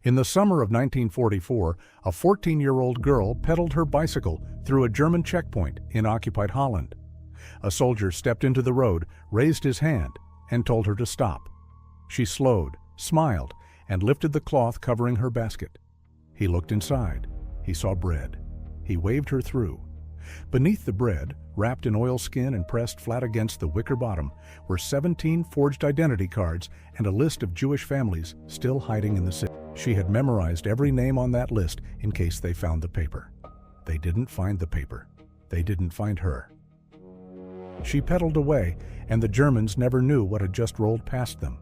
In the summer of 1944, a 14-year-old girl pedaled her bicycle through a German checkpoint in occupied Holland. A soldier stepped into the road, raised his hand, and told her to stop. She slowed, smiled, and lifted the cloth covering her basket. He looked inside. He saw bread. He waved her through. Beneath the bread, wrapped in oilskin and pressed flat against the wicker bottom, were 17 forged identity cards and a list of Jewish families still hiding in the city. She had memorized every name on that list in case they found the paper. They didn't find the paper. They didn't find her. She pedaled away, and the Germans never knew what had just rolled past them.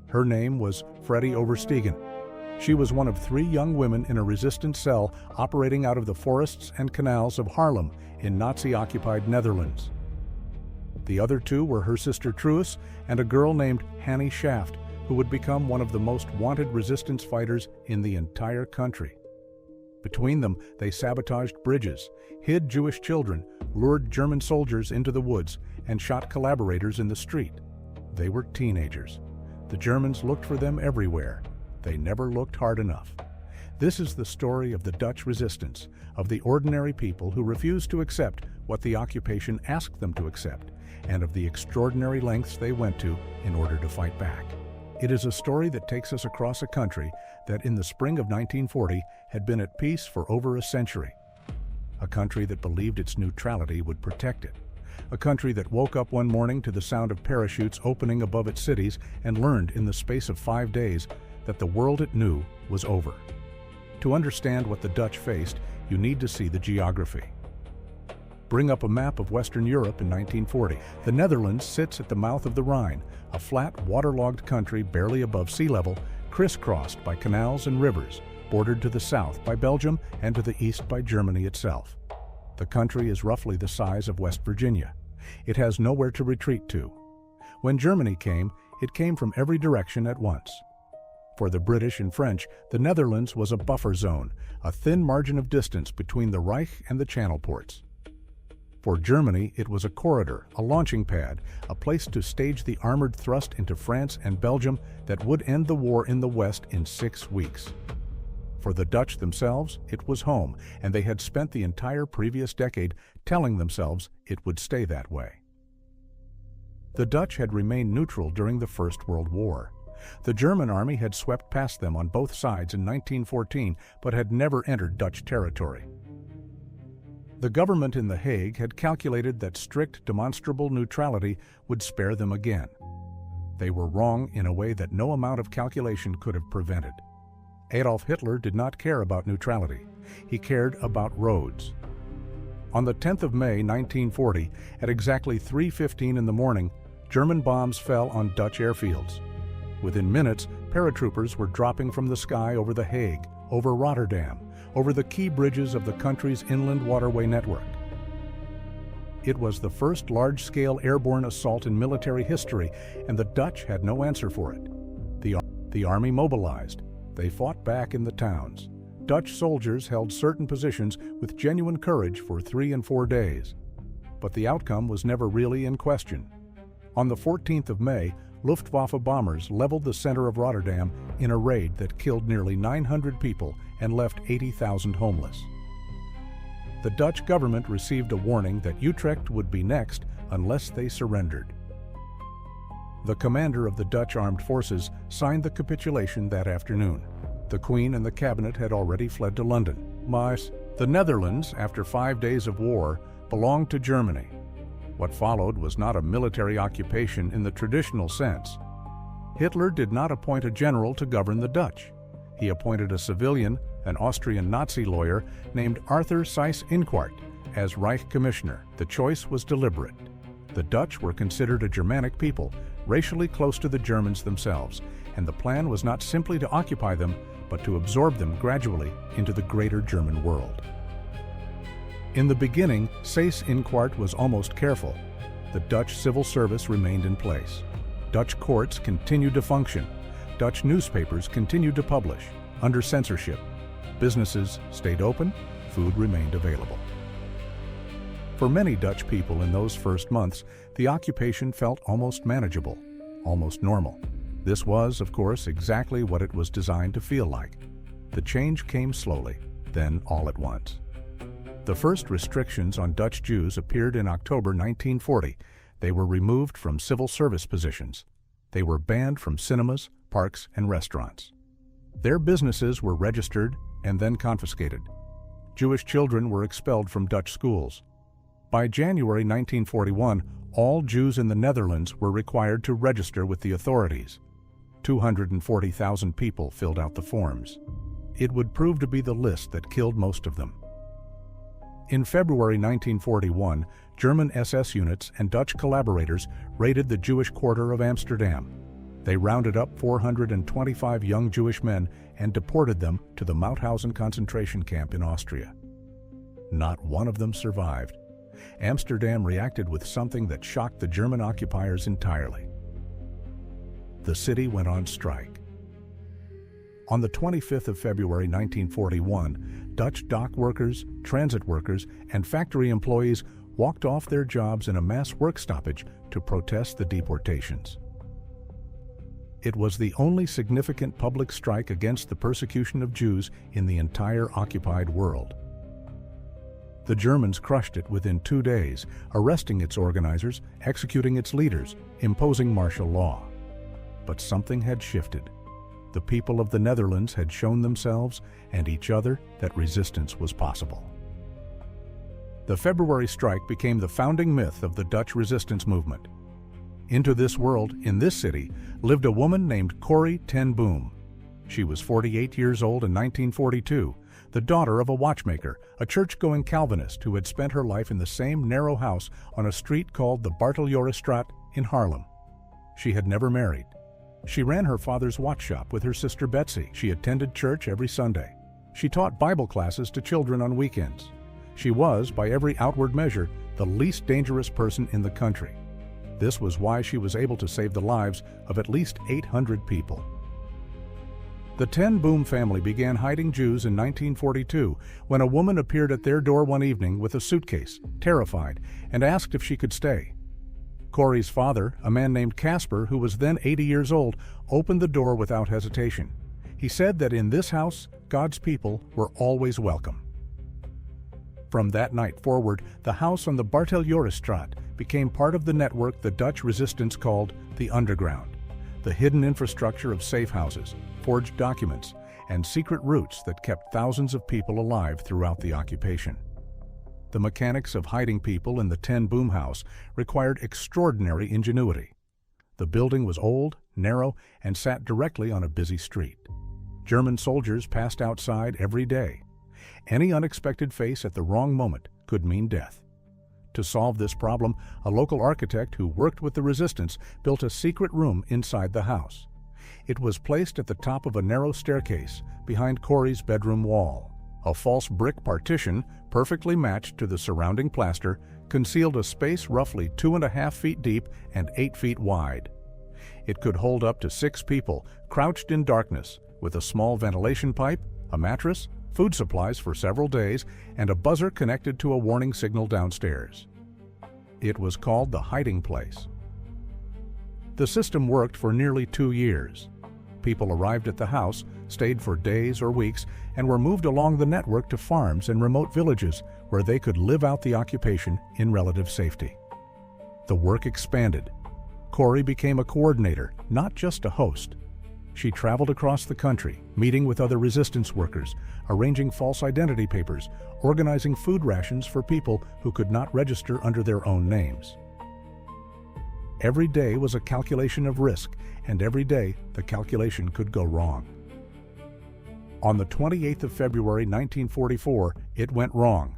Her name was Freddie Overstegen. She was one of 3 young women in a resistance cell operating out of the forests and canals of Haarlem in Nazi-occupied Netherlands. The other 2 were her sister Truus and a girl named Hannie Schaft, who would become one of the most wanted resistance fighters in the entire country. Between them, they sabotaged bridges, hid Jewish children, lured German soldiers into the woods, and shot collaborators in the street. They were teenagers. The Germans looked for them everywhere. They never looked hard enough. This is the story of the Dutch resistance, of the ordinary people who refused to accept what the occupation asked them to accept, and of the extraordinary lengths they went to in order to fight back. It is a story that takes us across a country that in the spring of 1940 had been at peace for over a century. A country that believed its neutrality would protect it. A country that woke up one morning to the sound of parachutes opening above its cities and learned in the space of 5 days that the world it knew was over. To understand what the Dutch faced, you need to see the geography. Bring up a map of Western Europe in 1940. The Netherlands sits at the mouth of the Rhine, a flat, waterlogged country barely above sea level, crisscrossed by canals and rivers, bordered to the south by Belgium and to the east by Germany itself. The country is roughly the size of West Virginia. It has nowhere to retreat to. When Germany came, it came from every direction at once. For the British and French, the Netherlands was a buffer zone, a thin margin of distance between the Reich and the Channel ports. For Germany, it was a corridor, a launching pad, a place to stage the armored thrust into France and Belgium that would end the war in the West in 6 weeks. For the Dutch themselves, it was home, and they had spent the entire previous decade telling themselves it would stay that way. The Dutch had remained neutral during the First World War. The German army had swept past them on both sides in 1914, but had never entered Dutch territory. The government in The Hague had calculated that strict demonstrable neutrality would spare them again. They were wrong in a way that no amount of calculation could have prevented. Adolf Hitler did not care about neutrality. He cared about roads. On the 10th of May, 1940, at exactly 3:15 in the morning, German bombs fell on Dutch airfields. Within minutes, paratroopers were dropping from the sky over The Hague, over Rotterdam, over the key bridges of the country's inland waterway network. It was the first large-scale airborne assault in military history, and the Dutch had no answer for it. The army mobilized. They fought back in the towns. Dutch soldiers held certain positions with genuine courage for 3 and 4 days. But the outcome was never really in question. On the 14th of May, Luftwaffe bombers leveled the center of Rotterdam in a raid that killed nearly 900 people and left 80,000 homeless. The Dutch government received a warning that Utrecht would be next unless they surrendered. The commander of the Dutch armed forces signed the capitulation that afternoon. The Queen and the cabinet had already fled to London. But the Netherlands, after 5 days of war, belonged to Germany. What followed was not a military occupation in the traditional sense. Hitler did not appoint a general to govern the Dutch. He appointed a civilian, an Austrian Nazi lawyer named Arthur Seyss-Inquart, as Reich Commissioner. The choice was deliberate. The Dutch were considered a Germanic people, racially close to the Germans themselves, and the plan was not simply to occupy them, but to absorb them gradually into the greater German world. In the beginning, Seyss-Inquart was almost careful. The Dutch civil service remained in place. Dutch courts continued to function. Dutch newspapers continued to publish, under censorship. Businesses stayed open, food remained available. For many Dutch people in those first months, the occupation felt almost manageable, almost normal. This was, of course, exactly what it was designed to feel like. The change came slowly, then all at once. The first restrictions on Dutch Jews appeared in October 1940. They were removed from civil service positions. They were banned from cinemas, parks, and restaurants. Their businesses were registered and then confiscated. Jewish children were expelled from Dutch schools. By January 1941, all Jews in the Netherlands were required to register with the authorities. 240,000 people filled out the forms. It would prove to be the list that killed most of them. In February 1941, German SS units and Dutch collaborators raided the Jewish quarter of Amsterdam. They rounded up 425 young Jewish men and deported them to the Mauthausen concentration camp in Austria. Not one of them survived. Amsterdam reacted with something that shocked the German occupiers entirely. The city went on strike. On the 25th of February 1941, Dutch dock workers, transit workers, and factory employees walked off their jobs in a mass work stoppage to protest the deportations. It was the only significant public strike against the persecution of Jews in the entire occupied world. The Germans crushed it within 2 days, arresting its organizers, executing its leaders, imposing martial law. But something had shifted. The people of the Netherlands had shown themselves and each other that resistance was possible. The February strike became the founding myth of the Dutch resistance movement. Into this world, in this city, lived a woman named Corrie ten Boom. She was 48 years old in 1942, the daughter of a watchmaker, a church-going Calvinist who had spent her life in the same narrow house on a street called the Barteljorisstraat in Haarlem. She had never married. She ran her father's watch shop with her sister Betsy. She attended church every Sunday. She taught Bible classes to children on weekends. She was, by every outward measure, the least dangerous person in the country. This was why she was able to save the lives of at least 800 people. The Ten Boom family began hiding Jews in 1942 when a woman appeared at their door one evening with a suitcase, terrified, and asked if she could stay. Corrie's father, a man named Casper, who was then 80 years old, opened the door without hesitation. He said that in this house, God's people were always welcome. From that night forward, the house on the Barteljorisstraat became part of the network the Dutch resistance called the Underground, the hidden infrastructure of safe houses, forged documents, and secret routes that kept thousands of people alive throughout the occupation. The mechanics of hiding people in the Ten Boom house required extraordinary ingenuity. The building was old, narrow, and sat directly on a busy street. German soldiers passed outside every day. Any unexpected face at the wrong moment could mean death. To solve this problem, a local architect who worked with the resistance built a secret room inside the house. It was placed at the top of a narrow staircase behind Corrie's bedroom wall. A false brick partition, perfectly matched to the surrounding plaster, concealed a space roughly 2.5 feet deep and 8 feet wide. It could hold up to 6 people, crouched in darkness, with a small ventilation pipe, a mattress, food supplies for several days, and a buzzer connected to a warning signal downstairs. It was called the hiding place. The system worked for nearly 2 years. People arrived at the house, stayed for days or weeks, and were moved along the network to farms and remote villages where they could live out the occupation in relative safety. The work expanded. Corrie became a coordinator, not just a host. She traveled across the country, meeting with other resistance workers, arranging false identity papers, organizing food rations for people who could not register under their own names. Every day was a calculation of risk, and every day the calculation could go wrong. On the 28th of February 1944, it went wrong.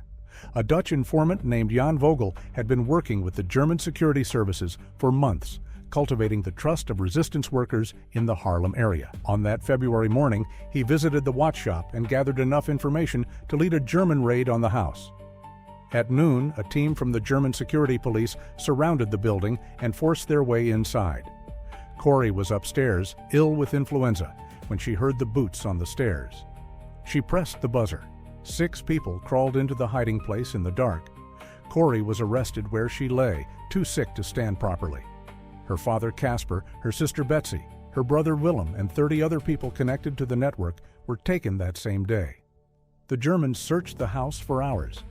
A Dutch informant named Jan Vogel had been working with the German security services for months, cultivating the trust of resistance workers in the Haarlem area. On that February morning, he visited the watch shop and gathered enough information to lead a German raid on the house. At noon, a team from the German security police surrounded the building and forced their way inside. Corrie was upstairs, ill with influenza, when she heard the boots on the stairs. She pressed the buzzer. 6 people crawled into the hiding place in the dark. Corrie was arrested where she lay, too sick to stand properly. Her father Casper, her sister Betsy, her brother Willem, and 30 other people connected to the network were taken that same day. The Germans searched the house for hours.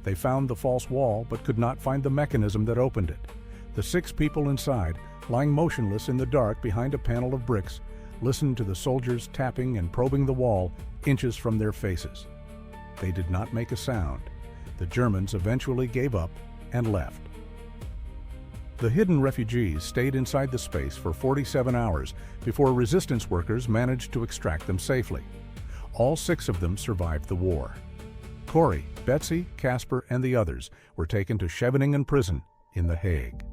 They found the false wall but could not find the mechanism that opened it. The 6 people inside, lying motionless in the dark behind a panel of bricks, listened to the soldiers tapping and probing the wall inches from their faces. They did not make a sound. The Germans eventually gave up and left. The hidden refugees stayed inside the space for 47 hours before resistance workers managed to extract them safely. All 6 of them survived the war. Corey, Betsy, Casper, and the others were taken to Scheveningen prison in The Hague.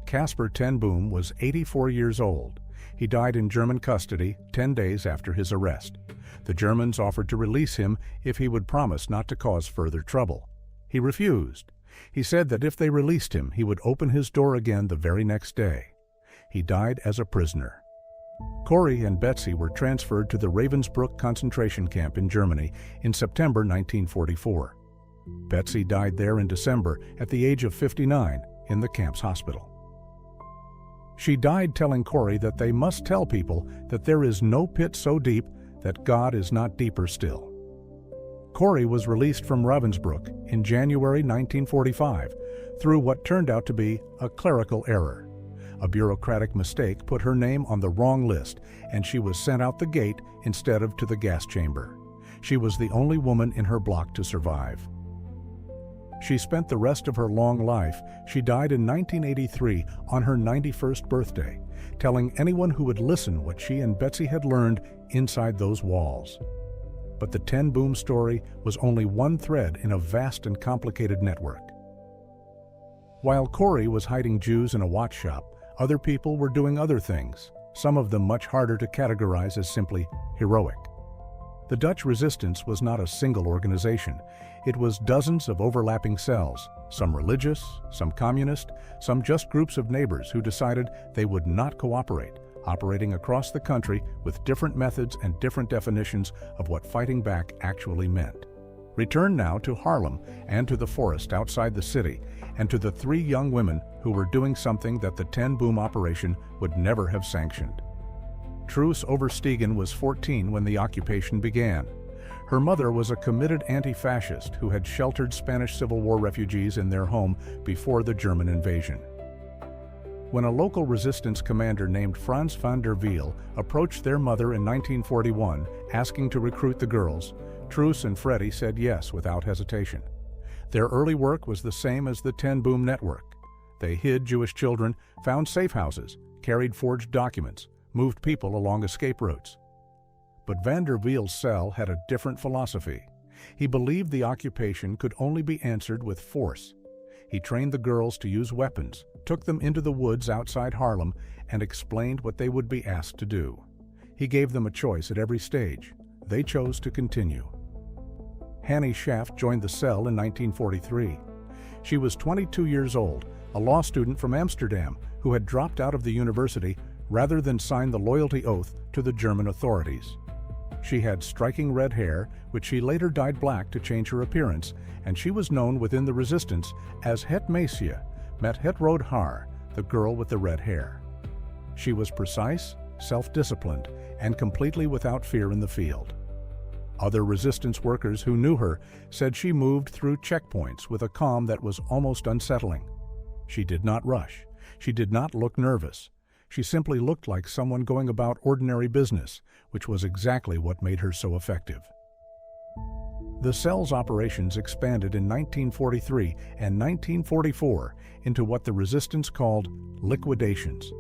Casper ten Boom was 84 years old. He died in German custody 10 days after his arrest. The Germans offered to release him if he would promise not to cause further trouble. He refused. He said that if they released him, he would open his door again the very next day. He died as a prisoner. Corey and Betsy were transferred to the Ravensbrück concentration camp in Germany in September 1944. Betsy died there in December at the age of 59 in the camp's hospital. She died telling Corey that they must tell people that there is no pit so deep that God is not deeper still. Corey was released from Ravensbrück in January 1945 through what turned out to be a clerical error. A bureaucratic mistake put her name on the wrong list, and she was sent out the gate instead of to the gas chamber. She was the only woman in her block to survive. She spent the rest of her long life. She died in 1983 on her 91st birthday, telling anyone who would listen what she and Betsy had learned inside those walls. But the Ten Boom story was only one thread in a vast and complicated network. While Corey was hiding Jews in a watch shop, other people were doing other things, some of them much harder to categorize as simply heroic. The Dutch resistance was not a single organization. It was dozens of overlapping cells, some religious, some communist, some just groups of neighbors who decided they would not cooperate, operating across the country with different methods and different definitions of what fighting back actually meant. Return now to Haarlem and to the forest outside the city, and to the 3 young women who were doing something that the Ten Boom operation would never have sanctioned. Truus Overstegen was 14 when the occupation began. Her mother was a committed anti-fascist who had sheltered Spanish Civil War refugees in their home before the German invasion. When a local resistance commander named Frans van der Wiel approached their mother in 1941 asking to recruit the girls, Truus and Freddie said yes without hesitation. Their early work was the same as the Ten Boom network. They hid Jewish children, found safe houses, carried forged documents, moved people along escape routes. But van der Wiel's cell had a different philosophy. He believed the occupation could only be answered with force. He trained the girls to use weapons, took them into the woods outside Haarlem, and explained what they would be asked to do. He gave them a choice at every stage. They chose to continue. Hannie Schaft joined the cell in 1943. She was 22 years old, a law student from Amsterdam who had dropped out of the university rather than sign the loyalty oath to the German authorities. She had striking red hair, which she later dyed black to change her appearance, and she was known within the resistance as Het Meisje, met het rood haar, the girl with the red hair. She was precise, self-disciplined, and completely without fear in the field. Other resistance workers who knew her said she moved through checkpoints with a calm that was almost unsettling. She did not rush. She did not look nervous. She simply looked like someone going about ordinary business, which was exactly what made her so effective. The cell's operations expanded in 1943 and 1944 into what the resistance called liquidations.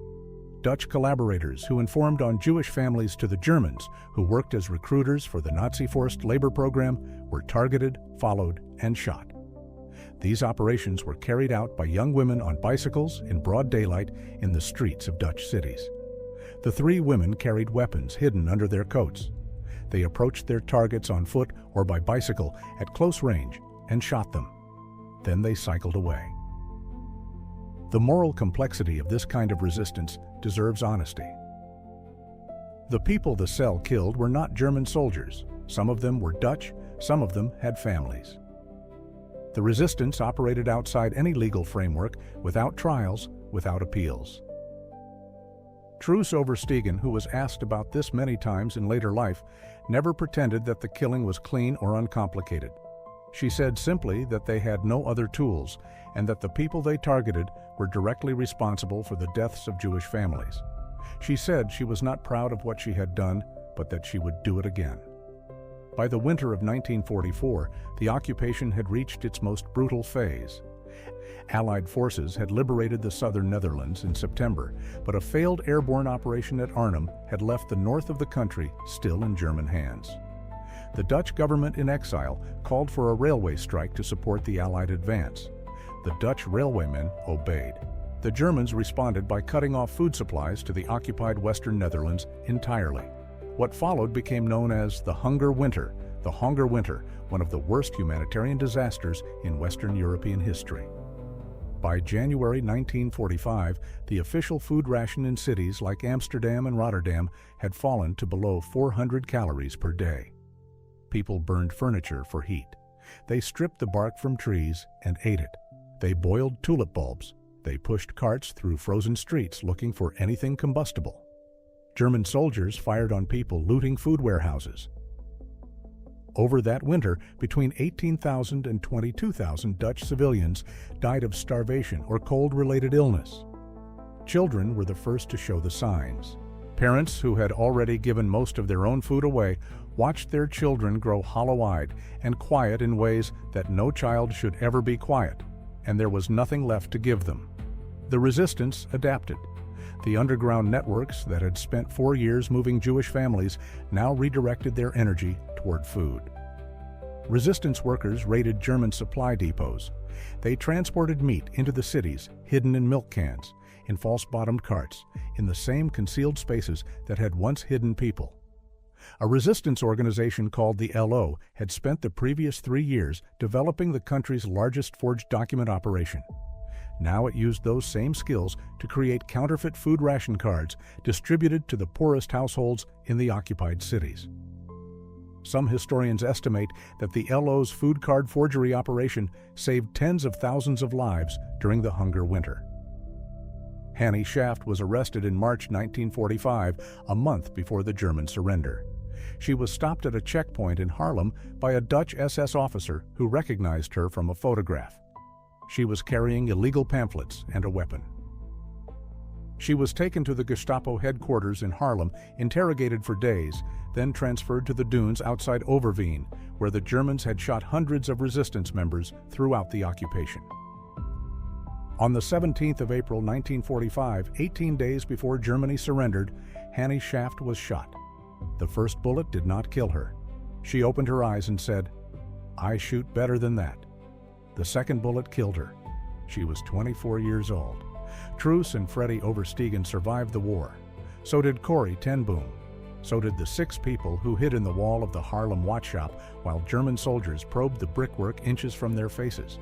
Dutch collaborators who informed on Jewish families to the Germans who worked as recruiters for the Nazi-forced labor program were targeted, followed, and shot. These operations were carried out by young women on bicycles in broad daylight in the streets of Dutch cities. The 3 women carried weapons hidden under their coats. They approached their targets on foot or by bicycle at close range and shot them. Then they cycled away. The moral complexity of this kind of resistance deserves honesty. The people the cell killed were not German soldiers. Some of them were Dutch, some of them had families. The resistance operated outside any legal framework, without trials, without appeals. Truus Overstegen, who was asked about this many times in later life, never pretended that the killing was clean or uncomplicated. She said simply that they had no other tools and that the people they targeted were directly responsible for the deaths of Jewish families. She said she was not proud of what she had done, but that she would do it again. By the winter of 1944, the occupation had reached its most brutal phase. Allied forces had liberated the southern Netherlands in September, but a failed airborne operation at Arnhem had left the north of the country still in German hands. The Dutch government in exile called for a railway strike to support the Allied advance. The Dutch railwaymen obeyed. The Germans responded by cutting off food supplies to the occupied Western Netherlands entirely. What followed became known as the Hunger Winter, one of the worst humanitarian disasters in Western European history. By January 1945, the official food ration in cities like Amsterdam and Rotterdam had fallen to below 400 calories per day. People burned furniture for heat. They stripped the bark from trees and ate it. They boiled tulip bulbs. They pushed carts through frozen streets looking for anything combustible. German soldiers fired on people looting food warehouses. Over that winter, between 18,000 and 22,000 Dutch civilians died of starvation or cold-related illness. Children were the first to show the signs. Parents who had already given most of their own food away watched their children grow hollow-eyed and quiet in ways that no child should ever be quiet, and there was nothing left to give them. The resistance adapted. The underground networks that had spent 4 years moving Jewish families now redirected their energy toward food. Resistance workers raided German supply depots. They transported meat into the cities, hidden in milk cans, in false-bottomed carts, in the same concealed spaces that had once hidden people. A resistance organization called the LO had spent the previous 3 years developing the country's largest forged document operation. Now it used those same skills to create counterfeit food ration cards distributed to the poorest households in the occupied cities. Some historians estimate that the LO's food card forgery operation saved tens of thousands of lives during the Hunger Winter. Hannie Schaft was arrested in March 1945, a month before the German surrender. She was stopped at a checkpoint in Haarlem by a Dutch SS officer who recognized her from a photograph. She was carrying illegal pamphlets and a weapon. She was taken to the Gestapo headquarters in Haarlem, interrogated for days, then transferred to the dunes outside Overveen, where the Germans had shot hundreds of resistance members throughout the occupation. On the 17th of April 1945, 18 days before Germany surrendered, Hannie Schaft was shot. The first bullet did not kill her. She opened her eyes and said, "I shoot better than that." The second bullet killed her. She was 24 years old. Truus and Freddy Overstegen survived the war. So did Corrie ten Boom. So did the 6 people who hid in the wall of the Haarlem watch shop while German soldiers probed the brickwork inches from their faces.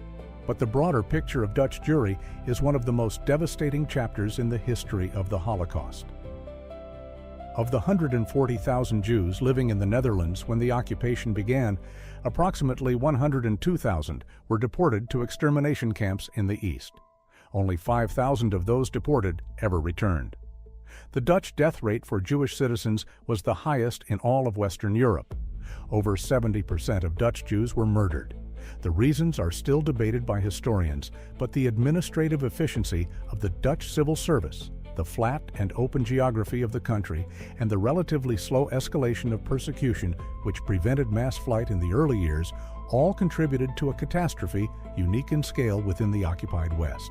But the broader picture of Dutch Jewry is one of the most devastating chapters in the history of the Holocaust. Of the 140,000 Jews living in the Netherlands when the occupation began, approximately 102,000 were deported to extermination camps in the East. Only 5,000 of those deported ever returned. The Dutch death rate for Jewish citizens was the highest in all of Western Europe. Over 70% of Dutch Jews were murdered. The reasons are still debated by historians, but the administrative efficiency of the Dutch civil service, the flat and open geography of the country, and the relatively slow escalation of persecution which prevented mass flight in the early years all contributed to a catastrophe unique in scale within the occupied West.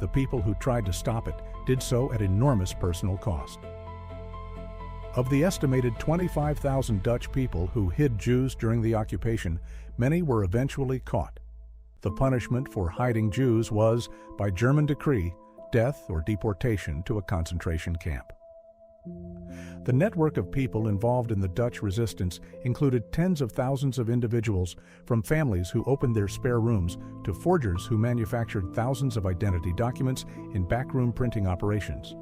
The people who tried to stop it did so at enormous personal cost. Of the estimated 25,000 Dutch people who hid Jews during the occupation, many were eventually caught. The punishment for hiding Jews was, by German decree, death or deportation to a concentration camp. The network of people involved in the Dutch resistance included tens of thousands of individuals, from families who opened their spare rooms to forgers who manufactured thousands of identity documents in backroom printing operations.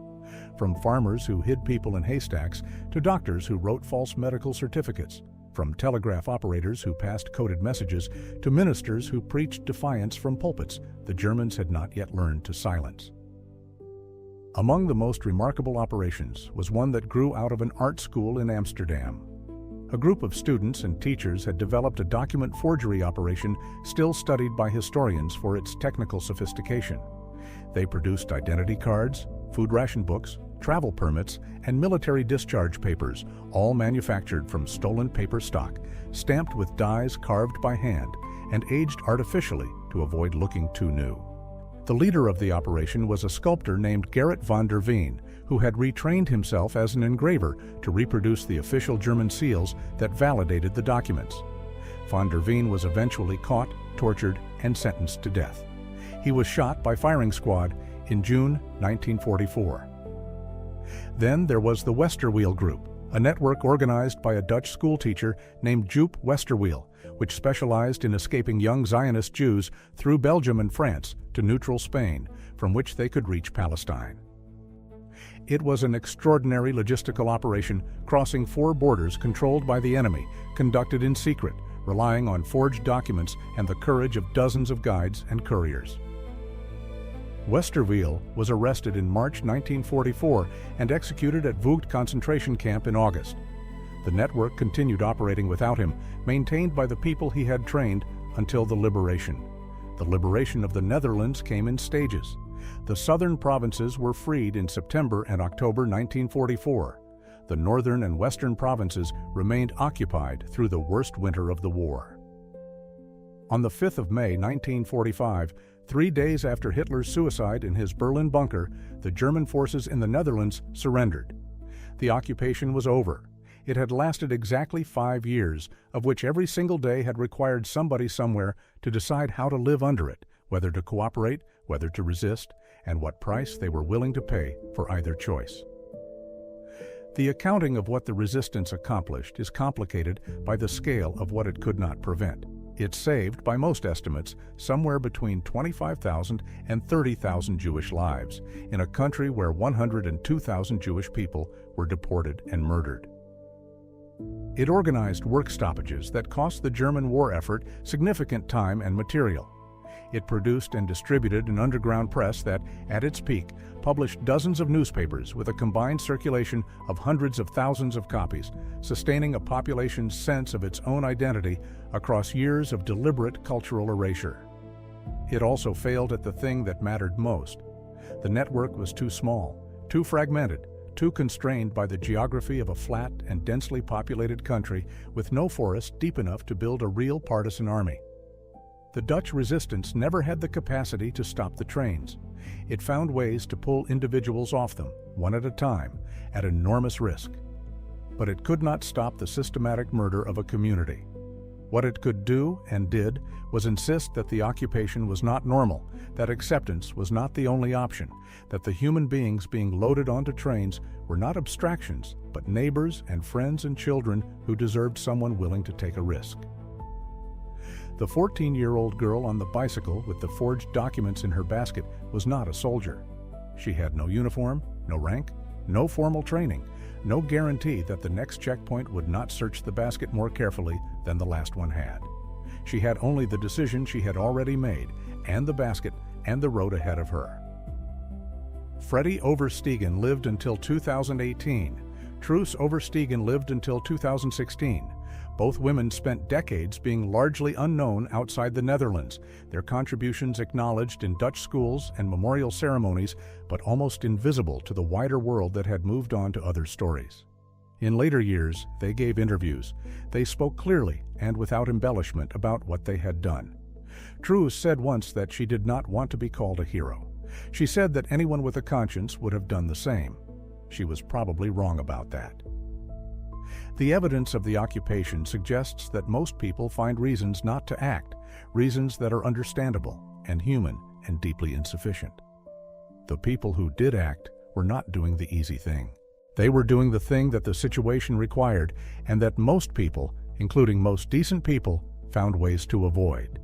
From farmers who hid people in haystacks to doctors who wrote false medical certificates. From telegraph operators who passed coded messages to ministers who preached defiance from pulpits the Germans had not yet learned to silence. Among the most remarkable operations was one that grew out of an art school in Amsterdam. A group of students and teachers had developed a document forgery operation still studied by historians for its technical sophistication. They produced identity cards, food ration books, travel permits, and military discharge papers, all manufactured from stolen paper stock, stamped with dies carved by hand, and aged artificially to avoid looking too new. The leader of the operation was a sculptor named Gerrit van der Veen, who had retrained himself as an engraver to reproduce the official German seals that validated the documents. Van der Veen was eventually caught, tortured, and sentenced to death. He was shot by firing squad in June 1944. Then there was the Westerwiel Group, a network organized by a Dutch schoolteacher named Joop Westerwiel, which specialized in escaping young Zionist Jews through Belgium and France to neutral Spain, from which they could reach Palestine. It was an extraordinary logistical operation crossing 4 borders controlled by the enemy, conducted in secret, relying on forged documents and the courage of dozens of guides and couriers. Westerwiel was arrested in March 1944 and executed at Vught concentration camp in August. The network continued operating without him, maintained by the people he had trained until the liberation. The liberation of the Netherlands came in stages. The southern provinces were freed in September and October 1944. The northern and western provinces remained occupied through the worst winter of the war. On the 5th of May 1945, 3 days after Hitler's suicide in his Berlin bunker, the German forces in the Netherlands surrendered. The occupation was over. It had lasted exactly 5 years, of which every single day had required somebody somewhere to decide how to live under it, whether to cooperate, whether to resist, and what price they were willing to pay for either choice. The accounting of what the resistance accomplished is complicated by the scale of what it could not prevent. It saved, by most estimates, somewhere between 25,000 and 30,000 Jewish lives, in a country where 102,000 Jewish people were deported and murdered. It organized work stoppages that cost the German war effort significant time and material. It produced and distributed an underground press that, at its peak, published dozens of newspapers with a combined circulation of hundreds of thousands of copies, sustaining a population's sense of its own identity across years of deliberate cultural erasure. It also failed at the thing that mattered most. The network was too small, too fragmented, too constrained by the geography of a flat and densely populated country with no forest deep enough to build a real partisan army. The Dutch resistance never had the capacity to stop the trains. It found ways to pull individuals off them, one at a time, at enormous risk. But it could not stop the systematic murder of a community. What it could do, and did, was insist that the occupation was not normal, that acceptance was not the only option, that the human beings being loaded onto trains were not abstractions, but neighbors and friends and children who deserved someone willing to take a risk. The 14-year-old girl on the bicycle with the forged documents in her basket was not a soldier. She had no uniform, no rank, no formal training, no guarantee that the next checkpoint would not search the basket more carefully than the last one had. She had only the decision she had already made, and the basket, and the road ahead of her. Freddie Overstegen lived until 2018. Truus Overstegen lived until 2016. Both women spent decades being largely unknown outside the Netherlands, their contributions acknowledged in Dutch schools and memorial ceremonies, but almost invisible to the wider world that had moved on to other stories. In later years, they gave interviews. They spoke clearly and without embellishment about what they had done. Truus said once that she did not want to be called a hero. She said that anyone with a conscience would have done the same. She was probably wrong about that. The evidence of the occupation suggests that most people find reasons not to act, reasons that are understandable and human and deeply insufficient. The people who did act were not doing the easy thing. They were doing the thing that the situation required and that most people, including most decent people, found ways to avoid.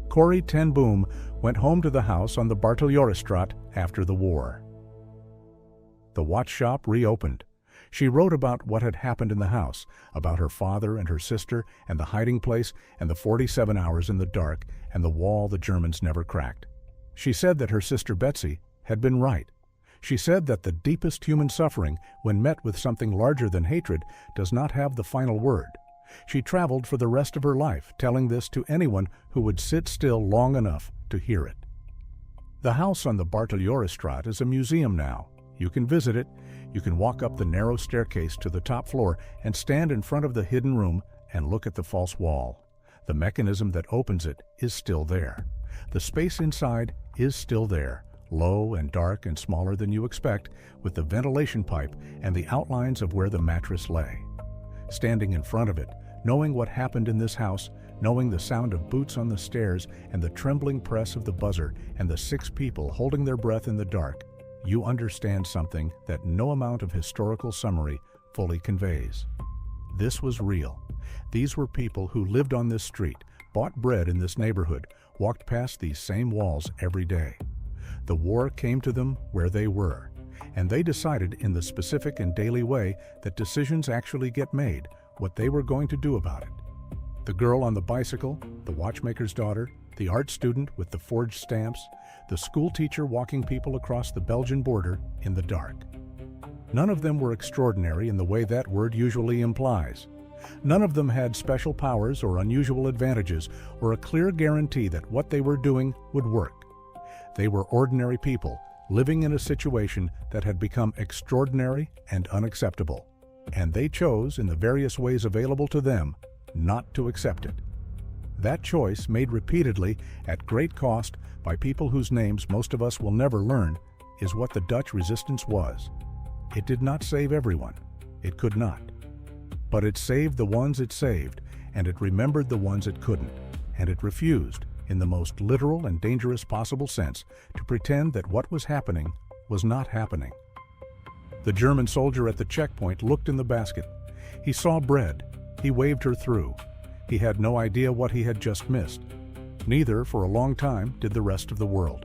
Corrie ten Boom went home to the house on the Barteljorisstraat after the war. The watch shop reopened. She wrote about what had happened in the house, about her father and her sister and the hiding place and the 47 hours in the dark and the wall the Germans never cracked. She said that her sister Betsy had been right. She said that the deepest human suffering, when met with something larger than hatred, does not have the final word. She traveled for the rest of her life, telling this to anyone who would sit still long enough to hear it. The house on the Bartoliorestraat is a museum now. You can visit it. You can walk up the narrow staircase to the top floor and stand in front of the hidden room and look at the false wall. The mechanism that opens it is still there. The space inside is still there, low and dark and smaller than you expect, with the ventilation pipe and the outlines of where the mattress lay. Standing in front of it, knowing what happened in this house, knowing the sound of boots on the stairs and the trembling press of the buzzer and the 6 people holding their breath in the dark, you understand something that no amount of historical summary fully conveys. This was real. These were people who lived on this street, bought bread in this neighborhood, walked past these same walls every day. The war came to them where they were, and they decided in the specific and daily way that decisions actually get made, what they were going to do about it. The girl on the bicycle, the watchmaker's daughter, the art student with the forged stamps, the school teacher walking people across the Belgian border in the dark. None of them were extraordinary in the way that word usually implies. None of them had special powers or unusual advantages or a clear guarantee that what they were doing would work. They were ordinary people living in a situation that had become extraordinary and unacceptable, and they chose, in the various ways available to them, not to accept it. That choice, made repeatedly at great cost by people whose names most of us will never learn, is what the Dutch resistance was. It did not save everyone. It could not. But it saved the ones it saved, and it remembered the ones it couldn't, and it refused, in the most literal and dangerous possible sense, to pretend that what was happening was not happening. The German soldier at the checkpoint looked in the basket. He saw bread. He waved her through. He had no idea what he had just missed. Neither, for a long time, did the rest of the world.